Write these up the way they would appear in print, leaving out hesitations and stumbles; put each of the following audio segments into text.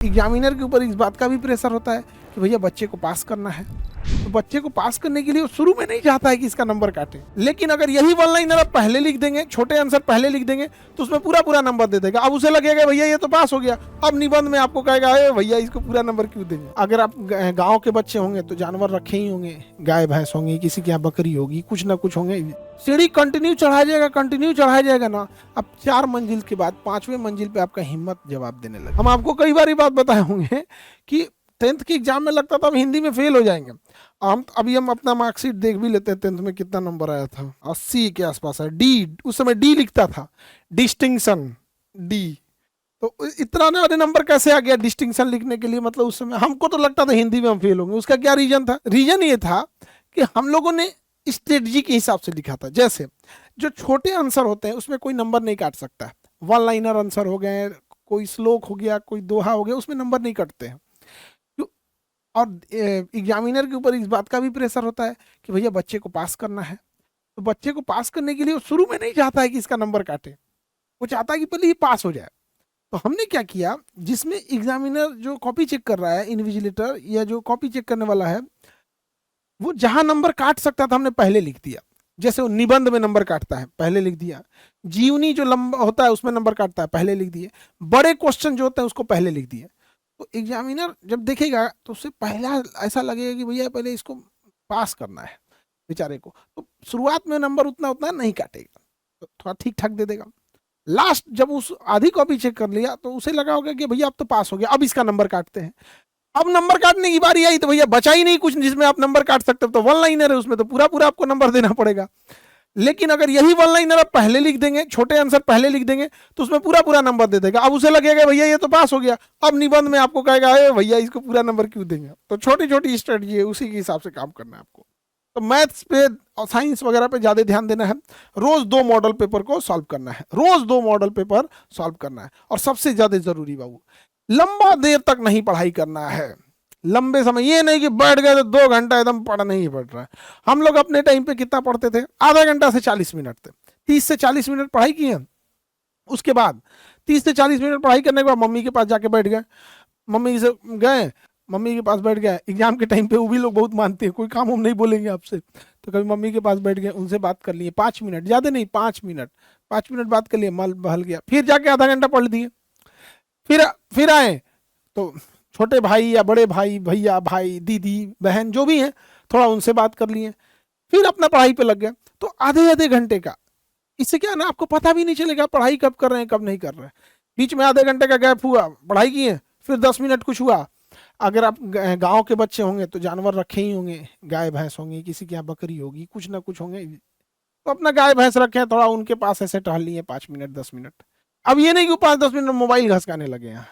Examiner के ऊपर इस बात का भी प्रेशर होता है कि भैया बच्चे को पास करना है। तो बच्चे को पास करने के लिए वो शुरू में नहीं चाहता है कि इसका नंबर काटे, लेकिन अगर यही वन लाइनर आप पहले लिख देंगे, छोटे आंसर पहले लिख देंगे, तो उसमें पूरा पूरा नंबर दे देगा। अब उसे लगेगा भैया ये तो पास हो गया। अब निबंध में आपको कहेगा अरे भैया इसको पूरा नंबर क्यों देंगे। अगर आप गाँव के बच्चे होंगे तो जानवर रखे ही होंगे, गाय भैंस होंगी, किसी के यहाँ बकरी होगी, कुछ ना कुछ होंगे। सीढ़ी कंटिन्यू चढ़ाया जाएगा ना। अब 4 मंजिल के बाद 5वें मंजिल पे आपका हिम्मत जवाब देने लगे। हम आपको कई बार ये बात बताए होंगे कि 10th के एग्जाम में लगता था हम हिंदी में फेल हो जाएंगे। अभी हम अपना मार्कशीट देख भी लेते हैं, 10th में कितना नंबर आया था, 80 के आसपास है। डी, उस समय डी लिखता था, डिस्टिंक्शन डी। तो इतना नंबर कैसे आ गया डिस्टिंक्शन लिखने के लिए? मतलब उस समय हमको तो लगता था हिंदी में हम फेल होंगे। उसका क्या रीजन था? रीजन ये था कि हम लोगों ने स्ट्रेटजी के हिसाब से लिखा था। जैसे जो छोटे आंसर होते हैं उसमें कोई नंबर नहीं काट सकता। वन लाइनर आंसर हो गए, कोई श्लोक हो गया, कोई दोहा हो गया, उसमें नंबर नहीं कटते हैं। और एग्जामिनर के ऊपर इस बात का भी प्रेशर होता है कि भैया बच्चे को पास करना है। तो बच्चे को पास करने के लिए वो शुरू में नहीं चाहता है कि इसका नंबर काटे, वो चाहता है कि पहले ये पास हो जाए। तो हमने क्या किया, जिसमें एग्जामिनर जो कॉपी चेक कर रहा है, इन्विजिलेटर या जो कॉपी चेक करने वाला है, वो जहां नंबर काट सकता था हमने पहले लिख दिया। जैसे वो निबंध में नंबर काटता है, पहले लिख दिया। जीवनी जो लंबा होता है उसमें नंबर काटता है, पहले लिख दिए। बड़े क्वेश्चन जो होते हैं उसको पहले लिख दिए। तो एग्जामिनर जब देखेगा तो उससे पहला ऐसा लगेगा कि भैया पहले इसको पास करना है बेचारे को। तो शुरुआत में नंबर उतना उतना नहीं काटेगा, तो थोड़ा ठीक ठाक दे देगा। लास्ट जब उस आधी कॉपी चेक कर लिया तो उसे लगा होगा कि भैया अब तो पास हो गया, अब इसका नंबर काटते हैं। अब नंबर काटने की बारी आई तो भैया बचा ही नहीं कुछ जिसमें आप नंबर काट सकते हो। तो वन लाइनर है, उसमें तो पूरा पूरा आपको नंबर देना पड़ेगा। लेकिन अगर यही वन लाइनर आप पहले लिख देंगे, छोटे आंसर पहले लिख देंगे, तो उसमें पूरा पूरा नंबर दे देगा। अब उसे लगेगा भैया ये तो पास हो गया। अब निबंध में आपको कहेगा अरे भैया इसको पूरा नंबर क्यों देंगे। तो छोटी छोटी स्ट्रेटजी है, उसी के हिसाब से काम करना है आपको। तो मैथ्स पे और साइंस वगैरह पे ज़्यादा ध्यान देना है। रोज 2 मॉडल पेपर को सॉल्व करना है, रोज 2 मॉडल पेपर सॉल्व करना है। और सबसे ज़्यादा जरूरी बाबू, लंबा देर तक नहीं पढ़ाई करना है। लंबे समय, ये नहीं कि बैठ गए तो 2 घंटा एकदम पढ़ना ही पड़ रहा है। हम लोग अपने टाइम पे कितना पढ़ते थे? आधा घंटा से 40 मिनट थे। 30 से 40 मिनट पढ़ाई की है। उसके बाद 30 से 40 मिनट पढ़ाई करने के बाद मम्मी के पास जाके बैठ गए, मम्मी से गए, मम्मी के पास बैठ गए। एग्जाम के टाइम पे वो भी लोग बहुत मानते हैं, कोई काम हम नहीं बोलेंगे आपसे, तो कभी मम्मी के पास बैठ गए, उनसे बात कर लिए 5 मिनट, ज़्यादा नहीं 5 मिनट, 5 मिनट बात कर लिए, मल बहल गया। फिर जाके आधा घंटा पढ़ दिए। फिर आए तो छोटे भाई या बड़े भाई, भैया भाई, दीदी बहन जो भी हैं, थोड़ा उनसे बात कर लिए। फिर अपना पढ़ाई पे लग गए। तो आधे आधे घंटे का, इससे क्या ना आपको पता भी नहीं चलेगा पढ़ाई कब कर रहे हैं कब नहीं कर रहे हैं। बीच में आधे घंटे का गैप हुआ, पढ़ाई किए, फिर 10 मिनट कुछ हुआ। अगर आप गांव के बच्चे होंगे तो जानवर रखे ही होंगे, गाय भैंस होंगी, किसी के यहाँ बकरी होगी, कुछ ना कुछ होंगे, तो अपना गाय भैंस रखे, थोड़ा उनके पास ऐसे टहल लिए 5 मिनट 10 मिनट। अब ये नहीं कि 5-10 मिनट मोबाइल घसकाने लगे हैं।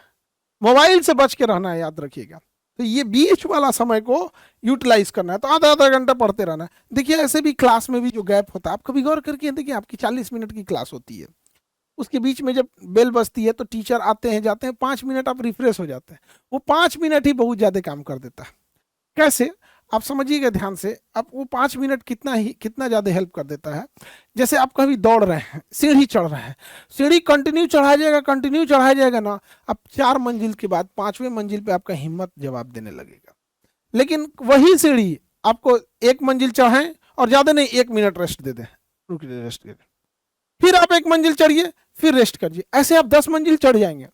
मोबाइल से बच के रहना है, याद रखिएगा। तो ये बीच वाला समय को यूटिलाइज करना है। तो आधा आधा घंटा पढ़ते रहना है। देखिए ऐसे भी क्लास में भी जो गैप होता है, आप कभी गौर करके देखिए, आपकी 40 मिनट की क्लास होती है, उसके बीच में जब बेल बजती है तो टीचर आते हैं जाते हैं, 5 मिनट आप रिफ्रेश हो जाते हैं। वो 5 मिनट ही बहुत ज़्यादा काम कर देता है। कैसे, आप समझिएगा ध्यान से। अब वो 5 मिनट कितना ज़्यादा हेल्प कर देता है। जैसे आप कभी दौड़ रहे हैं, सीढ़ी चढ़ रहे हैं, सीढ़ी कंटिन्यू चढ़ाया जाएगा ना। अब 4 मंजिल के बाद 5वें मंजिल पे आपका हिम्मत जवाब देने लगेगा। लेकिन वही सीढ़ी आपको 1 मंजिल चढ़ाएं और ज़्यादा नहीं, 1 मिनट रेस्ट दे दें, रुकिए रेस्ट करें, फिर आप 1 मंजिल चढ़िए, फिर रेस्ट करिए। ऐसे आप 10 मंजिल चढ़ जाएंगे।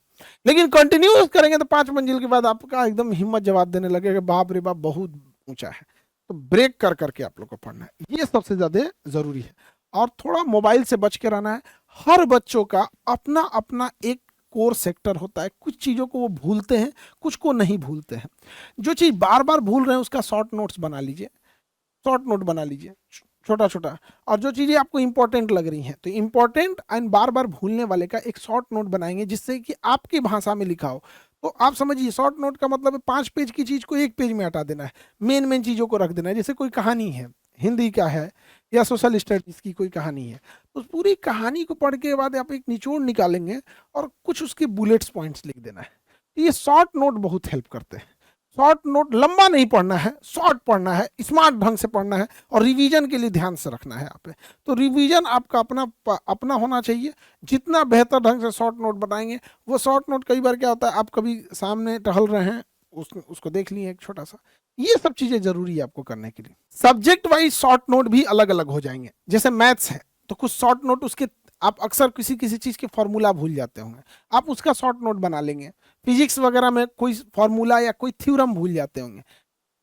लेकिन कंटिन्यू करेंगे तो 5 मंजिल के बाद आपका एकदम हिम्मत जवाब देने लगेगा, बाप रे बाप बहुत ऊंचा है। तो ब्रेक कर करके आप लोग को पढ़ना है, ये सबसे ज्यादा जरूरी है। और थोड़ा मोबाइल से बच के रहना है। हर बच्चों का अपना अपना एक कोर सेक्टर होता है। कुछ चीज़ों को वो भूलते हैं, कुछ को नहीं भूलते हैं। जो चीज़ बार बार भूल रहे हैं उसका शॉर्ट नोट्स बना लीजिए, शॉर्ट नोट बना लीजिए छोटा छोटा। और जो चीज़ें आपको इंपॉर्टेंट लग रही हैं तो इंपॉर्टेंट एंड बार बार भूलने वाले का एक शॉर्ट नोट बनाएंगे, जिससे कि आपकी भाषा में लिखा हो। तो आप समझिए, शॉर्ट नोट का मतलब है 5 पेज की चीज़ को 1 पेज में हटा देना है, मेन मेन चीज़ों को रख देना है। जैसे कोई कहानी है, हिंदी का है या सोशल स्टडीज़ की कोई कहानी है, तो उस पूरी कहानी को पढ़ के बाद आप एक निचोड़ निकालेंगे और कुछ उसके बुलेट्स पॉइंट्स लिख देना है। तो ये शॉर्ट नोट बहुत हेल्प करते हैं। शॉर्ट नोट लंबा नहीं पढ़ना है, शॉर्ट पढ़ना है, स्मार्ट ढंग से पढ़ना है और रिवीजन के लिए ध्यान से रखना है यहाँ पे। तो रिवीजन आपका अपना अपना होना चाहिए। जितना बेहतर ढंग से शॉर्ट नोट बनाएंगे, वो शॉर्ट नोट कई बार क्या होता है, आप कभी सामने टहल रहे हैं, उसको देख लिए एक छोटा सा, ये सब चीजें जरूरी है आपको करने के लिए। सब्जेक्ट वाइज शॉर्ट नोट भी अलग अलग हो जाएंगे। जैसे मैथ्स है तो कुछ शॉर्ट नोट उसके, आप अक्सर किसी किसी चीज के फॉर्मूला भूल जाते होंगे, आप उसका शॉर्ट नोट बना लेंगे। फिजिक्स वगैरह में कोई फॉर्मूला या कोई थ्योरम भूल जाते होंगे,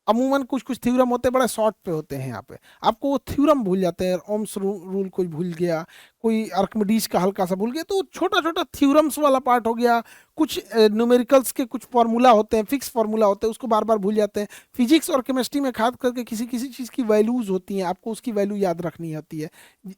अमूमन कुछ कुछ थ्योरम होते हैं बड़े शॉर्ट पे होते हैं, यहाँ पे आपको वो थ्योरम भूल जाते हैं, ओम्स रूल कोई भूल गया, कोई आर्किमिडीज का हल्का सा भूल गया, तो छोटा छोटा थ्योरम्स वाला पार्ट हो गया। कुछ न्यूमेरिकल्स के कुछ फार्मूला होते हैं, फिक्स फार्मूला होते हैं, उसको बार बार भूल जाते हैं। फिजिक्स और केमिस्ट्री में खास करके किसी किसी चीज़ की वैल्यूज होती हैं, आपको उसकी वैल्यू याद रखनी होती है,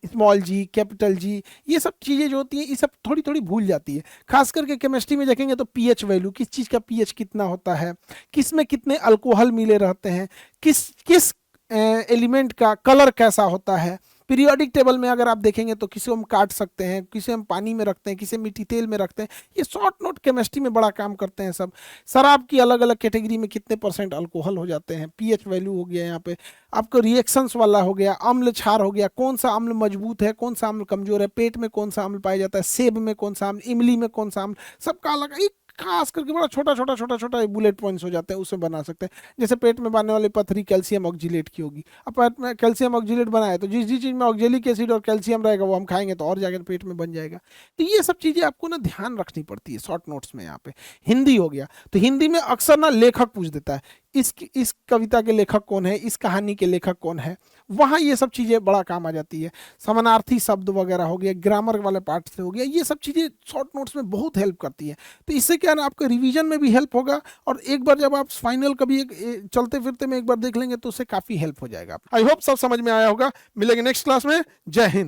स्मॉल जी, कैपिटल जी, ये सब चीज़ें जो होती हैं ये सब थोड़ी थोड़ी भूल जाती है। खास करके केमिस्ट्री में देखेंगे तो पीएच वैल्यू, किस चीज़ का पीएच कितना होता है, किस में कितने अल्कोहल मिले रहते हैं, किस किस एलिमेंट का कलर कैसा होता है। पीरियोडिक टेबल में अगर आप देखेंगे तो किसी को हम काट सकते हैं, किसी हम पानी में रखते हैं, किसी मिट्टी तेल में रखते हैं। ये शॉर्ट नोट केमिस्ट्री में बड़ा काम करते हैं सब। शराब की अलग अलग कैटेगरी में कितने परसेंट अल्कोहल हो जाते हैं, पीएच वैल्यू हो गया यहाँ पे, आपको रिएक्शंस वाला हो गया, अम्ल क्षार हो गया, कौन सा अम्ल मजबूत है, कौन सा अम्ल कमजोर है, पेट में कौन सा अम्ल पाया जाता है, सेब में कौन सा अम्ल, इमली में कौन सा अम्ल, सबका अलग एक खास करके बड़ा छोटा छोटा छोटा छोटा बुलेट पॉइंट्स हो जाते हैं, उसमें बना सकते हैं। जैसे पेट में बनने वाली पथरी कैल्शियम ऑक्जिलेट की होगी, अब पेट में कैल्शियम ऑक्जिलेट बनाए तो जिस जिस चीज़ में ऑक्जेलिक एसिड और कैल्शियम रहेगा वो हम खाएंगे तो और जाकर पेट में बन जाएगा। तो ये सब चीज़ें आपको ना ध्यान रखनी पड़ती है शॉर्ट नोट्स में। यहाँ पे हिंदी हो गया तो हिंदी में अक्सर ना लेखक पूछ देता है, इस कविता के लेखक कौन है, इस कहानी के लेखक कौन है, वहाँ ये सब चीज़ें बड़ा काम आ जाती है। समानार्थी शब्द वगैरह हो गया, ग्रामर वाले पार्ट से हो गया, ये सब चीज़ें शॉर्ट नोट्स में बहुत हेल्प करती है। तो इससे क्या है ना, आपका रिवीजन में भी हेल्प होगा और एक बार जब आप फाइनल कभी एक चलते फिरते में एक बार देख लेंगे तो उससे काफ़ी हेल्प हो जाएगा। आई होप सब समझ में आया होगा। मिलेंगे नेक्स्ट क्लास में। जय हिंद।